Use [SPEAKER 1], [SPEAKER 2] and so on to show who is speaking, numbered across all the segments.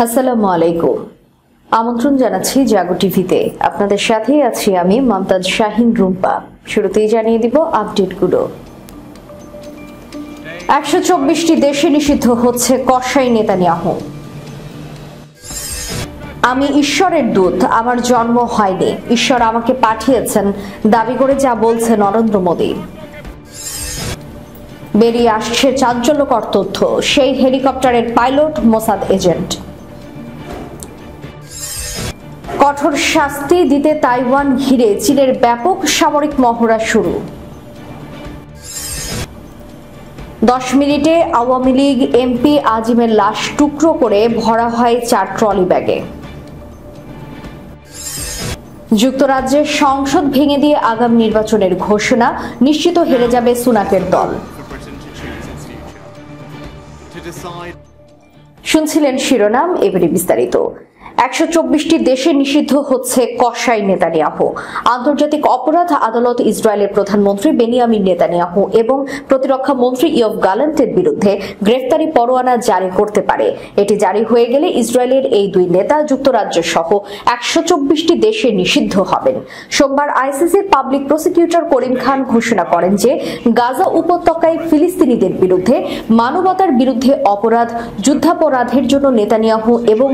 [SPEAKER 1] আসসালামু আলাইকুম। আমন্ত্রণ জানাচ্ছি জাগো টিভিতে। আপনাদের সাথেই আছি আমি মমতাজ শাহিন রুম্পা। শুরুতেই জানিয়ে দিব আপডেটগুলো। 124টি দেশে নিষিদ্ধ হচ্ছে কসাই নেতানিয়াহু। আমি ঈশ্বরের দূত, আমার জন্ম হয়নি, ঈশ্বর আমাকে পাঠিয়েছেন দাবি করে যা বলছে নরেন্দ্র মোদী। বেরিয়ে আসছে চাঞ্চল্যকর তথ্য, সেই হেলিকপ্টারের পাইলট মোসাদ এজেন্ট। কঠোর শাস্তি দিতে তাইওয়ান ঘিরে চীনের ব্যাপক সামরিক মহড়া শুরু। 10 মিনিটে আওয়ামী লীগ এমপি আজিমের লাশ টুকরো করে ভরা হয় 4 ট্রলি ব্যাগে। যুক্তরাজ্যের সংসদ ভেঙে দিয়ে আগামী নির্বাচনের ঘোষণা, নিশ্চিত হেরে যাবে সুনাকের দল। শুনছিলেন শিরোনাম, এবারে বিস্তারিত। 124টি দেশে নিষিদ্ধ হচ্ছে কসাই নেতানিয়াহু। আন্তর্জাতিক অপরাধ আদালত ইসরায়েলের প্রধানমন্ত্রী বেনিয়ামিন নেতানিয়াহু এবং প্রতিরক্ষা মন্ত্রী ইয়োভ গালান্টের বিরুদ্ধে গ্রেফতারি পরোয়ানা জারি করতে পারে। এটি জারি হয়ে গেলে ইসরায়েলের এই দুই নেতা যুক্তরাজ্য সহ 124টি দেশে নিষিদ্ধ হবেন। সোমবার আইসিসির পাবলিক প্রসিকিউটর করিম খান ঘোষণা করেন যে গাজা উপত্যকায় ফিলিস্তিনিদের বিরুদ্ধে মানবতার বিরুদ্ধে অপরাধ, যুদ্ধাপরাধের জন্য নেতানিয়াহু এবং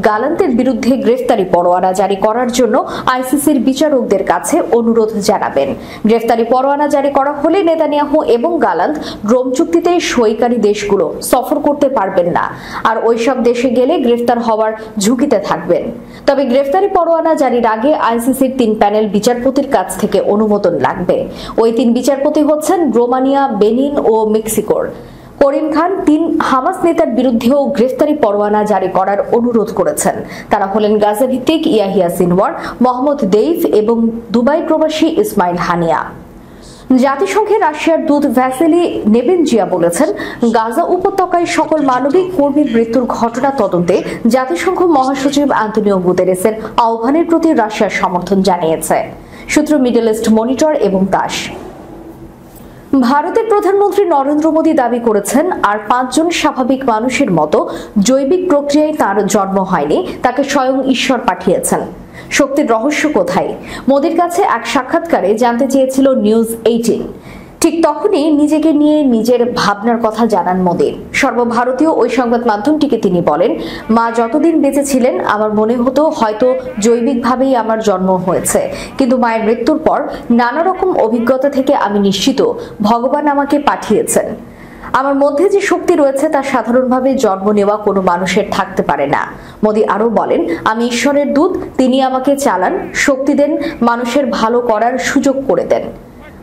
[SPEAKER 1] গালান্টের বিরুদ্ধে গ্রেফতারি পরোয়ানা জারি করার জন্য আইসিসির বিচারকদের কাছে অনুরোধ জানাবেন। গ্রেফতারি পরোয়ানা জারি করা হলে নেতানিয়াহু এবং গালান্ত রোম চুক্তিতে সইকারী দেশগুলো সফর করতে পারবেন না, আর ওইসব দেশে গেলে গ্রেফতার হওয়ার ঝুঁকিতে থাকবেন। তবে গ্রেফতারি পরোয়ানা জারির আগে আইসিসির 3 প্যানেল বিচারপতির কাছ থেকে অনুমোদন লাগবে। ওই 3 বিচারপতি হচ্ছেন রোমানিয়া, বেনিন ও মেক্সিকোর। করিম খান 3 হামাস নেতার বিরুদ্ধেও গ্রেফতারি পরোয়ানা জারি করার অনুরোধ করেছেন। তারা হলেন গাজা ভিত্তিক ইয়াহিয়া সিনওয়ার, মোহাম্মদ দেইফ এবং দুবাই প্রবাসী ইসমাইল হানিয়া। জাতিসংঘের রাশিয়ার দূত ভ্যাসেলি নেবেনজিয়া বলেছেন, গাজা উপত্যকায় সকল মানবিক কর্মীর মৃত্যুর ঘটনা তদন্তে জাতিসংঘ মহাসচিব আন্তোনিও গুতেরেসের আহ্বানের প্রতি রাশিয়ার সমর্থন জানিয়েছে। সূত্র মিডল ইস্ট মনিটর এবং তাস। ভারতের প্রধানমন্ত্রী নরেন্দ্র মোদী দাবি করেছেন, আর 5 জন স্বাভাবিক মানুষের মতো জৈবিক প্রক্রিয়ায় তার জন্ম হয়নি, তাকে স্বয়ং ঈশ্বর পাঠিয়েছেন। শক্তির রহস্য কোথায়? মোদীর কাছে এক সাক্ষাৎকারে জানতে চেয়েছিল নিউজ 18। ঠিক তখনই নিজেকে নিয়ে নিজের ভাবনার কথা জানান মোদী। সর্বভারতীয় ওই সংবাদ মাধ্যমটিকে তিনি বলেন, মা যতদিন বেঁচে ছিলেন আমার মনে হতো হয়তো জৈবিকভাবেই আমার জন্ম হয়েছে, কিন্তু মায়ের মৃত্যুর পর নানা রকম অভিজ্ঞতা থেকে আমি নিশ্চিত ভগবান আমাকে পাঠিয়েছেন। আমার মধ্যে যে শক্তি রয়েছে তা সাধারণভাবে জন্ম নেওয়া কোনো মানুষের থাকতে পারে না। মোদী আরো বলেন, আমি ঈশ্বরের দূত, তিনি আমাকে চালান, শক্তি দেন, মানুষের ভালো করার সুযোগ করে দেন।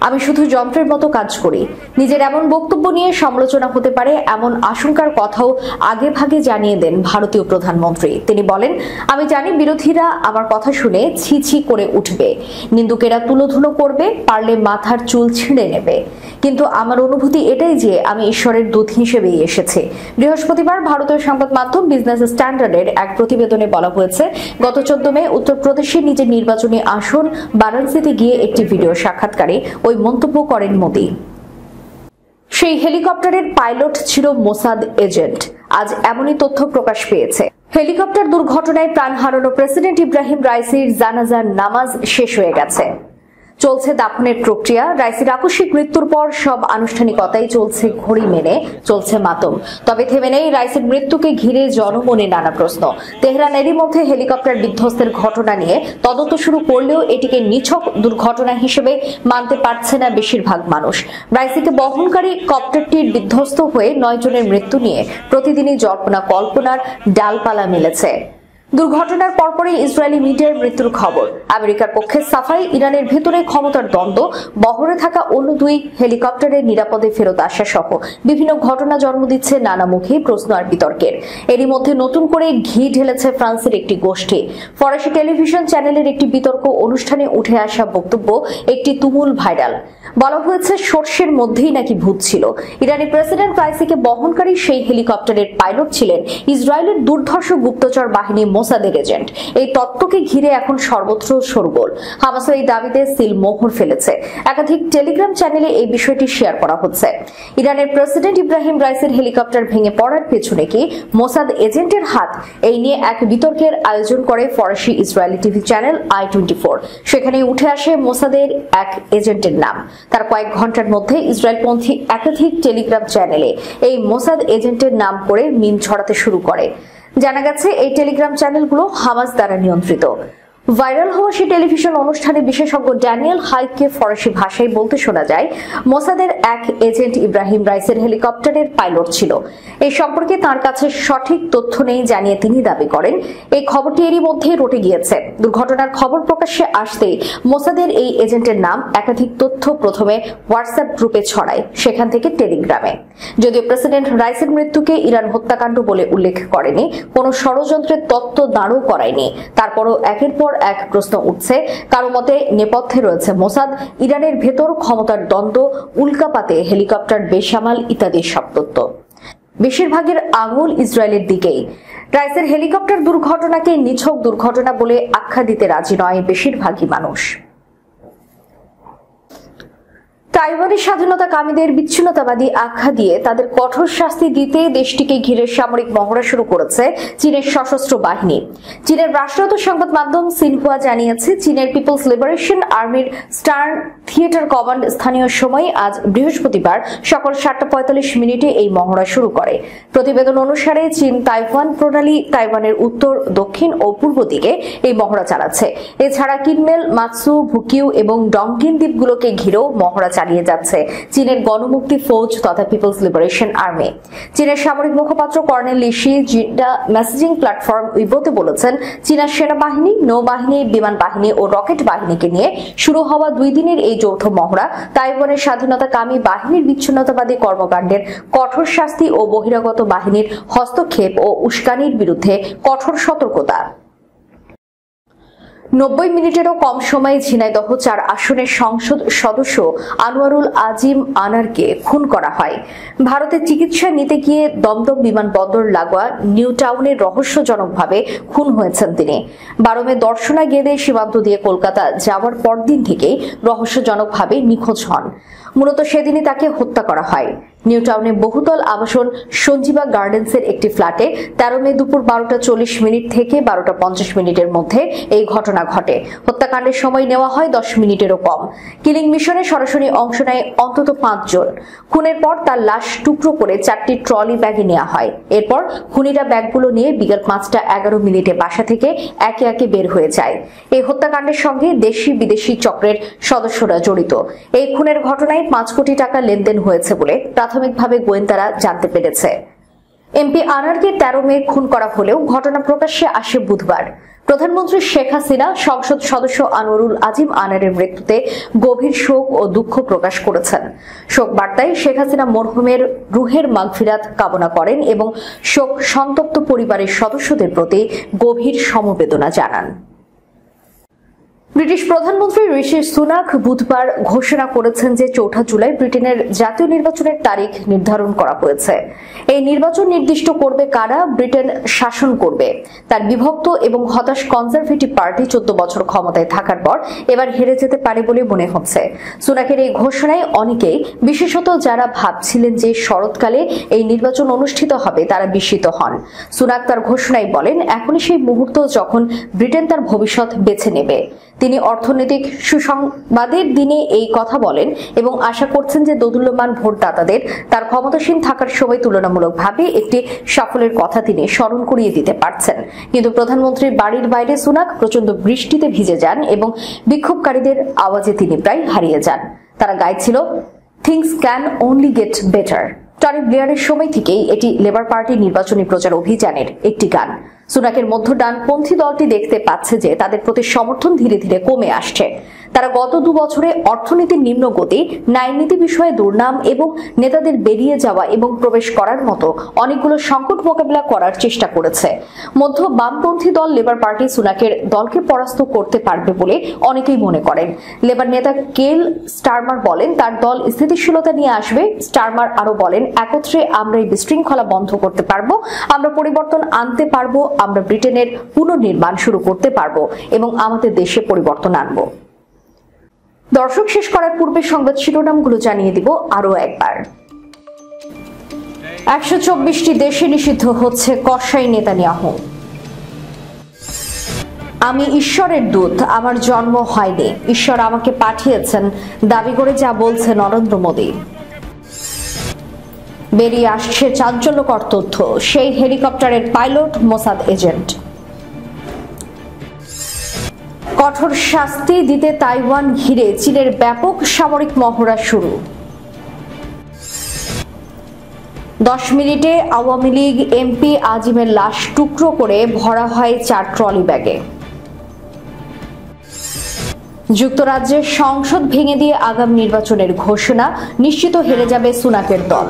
[SPEAKER 1] আমি শুধু যন্ত্রের মতো কাজ করি। নিজের এমন বক্তব্য নিয়ে সমালোচনা হতে পারে এমন আশঙ্কার কথাও আগে ভাগে জানিয়ে দেন ভারতীয় প্রধানমন্ত্রী। তিনি বলেন, আমি জানি বিরোধীরা আমার কথা শুনে ছি ছি করে উঠবে, নিন্দুকেরা তুলোধুলো করবে, পারলে মাথার চুল ছিঁড়ে নেবে, কিন্তু আমার অনুভূতি এটাই যে আমি ঈশ্বরের দূত হিসেবেই এসেছি। বৃহস্পতিবার ভারতীয় সংবাদ মাধ্যম বিজনেস স্ট্যান্ডার্ডের এক প্রতিবেদনে বলা হয়েছে, গত 14 মে উত্তরপ্রদেশে নিজের নির্বাচনী আসন বারাণসীতে গিয়ে একটি ভিডিও সাক্ষাৎকারে ওই মন্তব্য করেন মোদী। সেই হেলিকপ্টারের পাইলট ছিল মোসাদ এজেন্ট। আজ এমনই তথ্য প্রকাশ পেয়েছে। হেলিকপ্টার দুর্ঘটনায় প্রাণ হারানো প্রেসিডেন্ট ইব্রাহিম রাইসির জানাজার নামাজ শেষ হয়ে গেছে। চলছে দাফনের প্রক্রিয়া। রাইসির আকস্মিক মৃত্যুর পর সব আনুষ্ঠানিকতাই চলছে ঘড়ি মেনে, চলছে মাতম। তবে থেমে নেই রাইসির মৃত্যুকে ঘিরে জনমনে নানা প্রশ্ন। তেহরান এরই মধ্যে হেলিকপ্টার বিধ্বস্তের ঘটনা নিয়ে তদন্ত শুরু করলেও এটিকে নিছক দুর্ঘটনা হিসেবে মানতে পারছে না বেশিরভাগ মানুষ। রাইসিকে বহনকারী কপ্টারটির বিধ্বস্ত হয়ে 9 জনের মৃত্যু নিয়ে প্রতিদিনই জল্পনা কল্পনার ডালপালা মিলেছে। দুর্ঘটনার পরপরই ইসরায়েলি মিডিয়ার মৃত্যুর খবর। আমেরিকার পক্ষে সাফাই, ইরানের ভেতরে ক্ষমতার দ্বন্দ্ব, বহরে থাকা অন্য 2 হেলিকপ্টারের নিরাপদে ফেরত আসা সহ বিভিন্ন ঘটনা জন্ম দিচ্ছে নানামুখী প্রশ্ন আর বিতর্কের। এরই মধ্যে নতুন করে ঘি ঢেলেছে ফ্রান্সের একটি গোষ্ঠী। ফরাসি টেলিভিশন চ্যানেলের একটি বিতর্ক অনুষ্ঠানে উঠে আসা বক্তব্য একটি তুমুল ভাইরাল। বলা হয়েছে সর্ষের মধ্যেই নাকি ভূত ছিল। ইরানি প্রেসিডেন্ট রাইসিকে বহনকারী সেই হেলিকপ্টারের পাইলট ছিলেন ইসরায়েলের দুর্ধর্ষ গুপ্তচর বাহিনী মোসাদের এজেন্ট। এই তত্ত্বকে ঘিরে এখন সর্বত্র শোরগোল। হামাসের এই দাবিতে সিল মোহর ফেলেছে। একাধিক টেলিগ্রাম চ্যানেলে এই বিষয়টি শেয়ার করা হচ্ছে। ইরানের প্রেসিডেন্ট ইব্রাহিম রাইসের হেলিকপ্টার ভেঙে পড়ার পেছনে কি মোসাদ এজেন্টের হাত? এই নিয়ে এক বিতর্কের আয়োজন করে ফরাসি ইসরায়েলি টিভি চ্যানেল i24। সেখানে উঠে আসে মোসাদের এক এজেন্টের নাম। তার কয়েক ঘন্টার মধ্যে ইসরায়েলপন্থী একাধিক টেলিগ্রাম চ্যানেলে এই মোসাদ এজেন্টের নাম করে মিম ছড়াতে শুরু করে। জানা গেছে এই টেলিগ্রাম চ্যানেলগুলো হামাস দ্বারা নিয়ন্ত্রিত। ভাইরাল হওয়া সেই টেলিভিশন অনুষ্ঠানে বিশেষজ্ঞ ড্যানিয়েল হাইককে ফরাসি ভাষায় বলতে শোনা যায়, মোসাদের এক এজেন্ট ইব্রাহিম রাইসের হেলিকপ্টারের পাইলট ছিল। এই সম্পর্কে তার কাছে সঠিক তথ্য নেই জানিয়ে তিনি দাবি করেন, এই খবরটি এরই মধ্যে রটে গিয়েছে। দুর্ঘটনার খবর প্রকাশ্যে আসতেই মোসাদের এই এজেন্টের নাম একাধিক তথ্য প্রথমে হোয়াটসঅ্যাপ গ্রুপে ছড়ায়, সেখান থেকে টেলিগ্রামে। যদিও প্রেসিডেন্ট রাইসের মৃত্যুকে ইরান হত্যাকাণ্ড বলে উল্লেখ করেনি, কোনো ষড়যন্ত্রের তত্ত্ব দাঁড়ও করায়নি, তারপরও একের পর এক প্রশ্ন উঠছে। কারো মতে নেপথ্যে রয়েছে মোসাদ, ইরানের ভেতর ক্ষমতার দ্বন্দ্ব, উল্কাপাতে হেলিকপ্টার বেসামাল ইত্যাদি সব তথ্য। বেশিরভাগের আঙুল ইসরায়েলের দিকেই। রাইসের হেলিকপ্টার দুর্ঘটনাকে নিছক দুর্ঘটনা বলে আখ্যা দিতে রাজি নয় বেশিরভাগই মানুষ। তাইওয়ানের স্বাধীনতাকামীদের বিচ্ছিন্নতাবাদী আখ্যা দিয়ে তাদের কঠোর শাস্তি দিতে দেশটিকে ঘিরে সামরিক মহড়া শুরু করেছে চীনের সশস্ত্র বাহিনী। চীনের রাষ্ট্রায়ত্ত সংবাদ মাধ্যম সিনহুয়া জানিয়েছে, চীনের পিপলস লিবারেশন আর্মির স্টার্ন থিয়েটার কমান্ড স্থানীয় সময় আজ বৃহস্পতিবার সকাল 7:45 এই মহড়া শুরু করে। প্রতিবেদন অনুসারে চীন তাইওয়ান প্রণালী, তাইওয়ানের উত্তর, দক্ষিণ ও পূর্ব দিকে এই মহড়া চালাচ্ছে। এছাড়া কিনমেল, মাতসু, ভুকিউ এবং ডংকিন দ্বীপগুলোকে ঘিরেও মহড়া চালিয়ে যাচ্ছে চীনের গণমুক্তি ফৌজ তথা পিপলস লিবারেশন আর্মি। চীনের সামরিক মুখপাত্র কর্নেল লিশি জিন্ডা মেসেজিং প্ল্যাটফর্ম উইবোতে বলেছেন, চীনা সেনাবাহিনী, নৌবাহিনী, বিমান বাহিনী ও রকেট বাহিনীকে নিয়ে শুরু হওয়া 2 দিনের এই যৌথ মহড়া তাইওয়ানের স্বাধীনতাকামী বাহিনীর বিচ্ছিন্নতাবাদী কর্মকাণ্ডের কঠোর শাস্তি ও বহিরাগত বাহিনীর হস্তক্ষেপ ও উস্কানির বিরুদ্ধে কঠোর সতর্কতা। 90 মিনিটেরও কম সময়ে ঝিনাইদহ 4 আসনের সংসদ সদস্য আনোয়ারুল আজিম আনারকে খুন করা হয়। ভারতে চিকিৎসা নিতে গিয়ে দমদম বিমানবন্দর লাগোয়া নিউ টাউনে রহস্যজনকভাবে খুন হয়েছেন তিনি। 12 মে দর্শনা গেদে সীমান্ত দিয়ে কলকাতা যাওয়ার পরদিন থেকেই রহস্যজনকভাবে নিখোঁজ হন। মূলত সেদিনই তাকে হত্যা করা হয়। নিউ টাউনে বহুতল আবাসন সঞ্জীবা গার্ডেন্সের একটি ফ্ল্যাটে 13 মে দুপুর 12:40 থেকে 12:50 মধ্যে এই ঘটনা ঘটে। হত্যাকাণ্ডের সময় নেওয়া হয় 10 মিনিটেরও কম। কিলিং মিশনে সরাসরি অংশ নেয় অন্তত 5 জন। খুনের পর তার লাশ টুকরো করে 4টি ট্রলি ব্যাগে নেওয়া হয়। এরপর খুনিরা ব্যাগগুলো নিয়ে বিকেল 5:11 বাসা থেকে একে একে বের হয়ে যায়। এই হত্যাকাণ্ডের সঙ্গে দেশি বিদেশি চক্রের সদস্যরা জড়িত। এই খুনের ঘটনায় 5 কোটি টাকা লেনদেন হয়েছে বলে প্রাথমিকভাবে গোয়েন্দারা জানতে পেরেছে। এমপি আনারকে 13 মে খুন করা হলেও ঘটনা প্রকাশ্যে আসে বুধবার। প্রধানমন্ত্রী শেখ হাসিনা সংসদ সদস্য আনোয়ারুল আজিম আনারের মৃত্যুতে গভীর শোক ও দুঃখ প্রকাশ করেছেন। শোক বার্তায় শেখ হাসিনা মরহুমের রুহের মাগফিরাত কামনা করেন এবং শোক সন্তপ্ত পরিবারের সদস্যদের প্রতি গভীর সমবেদনা জানান। ব্রিটিশ প্রধানমন্ত্রী ঋষি সুনাক বুধবার ঘোষণা করেছেন যে 4 জুলাই ব্রিটেনের জাতীয় নির্বাচনের তারিখ নির্ধারণ করা হয়েছে। এই নির্বাচন নির্দিষ্ট করবে কারা ব্রিটেন শাসন করবে। তার বিভক্ত এবং হতাশ কনজারভেটিভ পার্টি 14 বছর ক্ষমতায় থাকার পর এবার হেরে যেতে পারে বলে মনে হচ্ছে। সুনাকের এই ঘোষণায় অনেকেই, বিশেষত যারা ভাবছিলেন যে শরৎকালে এই নির্বাচন অনুষ্ঠিত হবে, তারা বিস্মিত হন। সুনাক তার ঘোষণায় বলেন, এখনই সেই মুহূর্ত যখন ব্রিটেন তার ভবিষ্যৎ বেছে নেবে। তিনি অর্থনৈতিক সুসংবাদের দিনে এই কথা বলেন এবং আশা করছেন যে দোদুল্যমান ভোটদাতাদের তার ক্ষমতাসীন থাকার সময় তুলনামূলকভাবে একটি সাফল্যের কথা তিনি স্মরণ করিয়ে দিতে পারছেন। কিন্তু প্রধানমন্ত্রীর বাড়ির বাইরে সুনাক প্রচন্ড বৃষ্টিতে ভিজে যান এবং বিক্ষোভকারীদের আওয়াজে তিনি প্রায় হারিয়ে যান। তারা গাইছিল, things can only get better. Tony ব্লেয়ারের সময় থেকেই এটি লেবার পার্টির নির্বাচনী প্রচার অভিযানের একটি গান। সুনাকের মধ্য ডানপন্থী দলটি দেখতে পাচ্ছে যে তাদের প্রতি সমর্থন ধীরে ধীরে কমে আসছে। তারা গত 2 বছরে অর্থনীতির নিম্নগতি, ন্যায়নীতি বিষয়ে দুর্নাম এবং নেতাদের বেরিয়ে যাওয়া এবং প্রবেশ করার মতো অনেকগুলো সংকট মোকাবিলা করার চেষ্টা করেছে। মধ্য বামপন্থী দল লেবার পার্টি সুনাকের দলকে পরাস্ত করতে পারবে বলে অনেকেই মনে করেন। লেবার নেতা কেল স্টারমার বলেন তার দল স্থিতিশীলতা নিয়ে আসবে। স্টারমার আরো বলেন, একত্রে আমরা এই বিশৃঙ্খলা বন্ধ করতে পারবো, আমরা পরিবর্তন আনতে পারবো, আমরা ব্রিটেনের পুনর্নির্মাণ শুরু করতে পারবো এবং আমাদের দেশে পরিবর্তন আনবো। দর্শক, শেষ করার পূর্বে সংবাদ শিরোনামগুলো জানিয়ে দিব আরো একবার। 124টি দেশে নিষিদ্ধ হচ্ছে কসাই নেতানিয়াহু। আমি ঈশ্বরের দূত, আমার জন্ম হয়নি, ঈশ্বর আমাকে পাঠিয়েছেন দাবি করে যা বলছে নরেন্দ্র মোদী। বেরিয়ে আসছে চাঞ্চল্যকর তথ্য, সেই হেলিকপ্টারের পাইলট মোসাদ এজেন্ট। কঠোর শাস্তি দিতে তাইওয়ান ঘিরে চীনের ব্যাপক সামরিক মহড়া শুরু। 10 মিনিটে আওয়ামী লীগ এমপি আজিমের লাশ টুকরো করে ভরা হয় 4 ট্রলি ব্যাগে। যুক্তরাজ্যের সংসদ ভেঙে দিয়ে আগামী নির্বাচনের ঘোষণা, নিশ্চিত হেরে যাবে সুনাকের দল।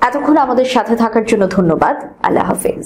[SPEAKER 1] এতক্ষণ আমাদের সাথে থাকার জন্য ধন্যবাদ। আল্লাহ হাফেজ।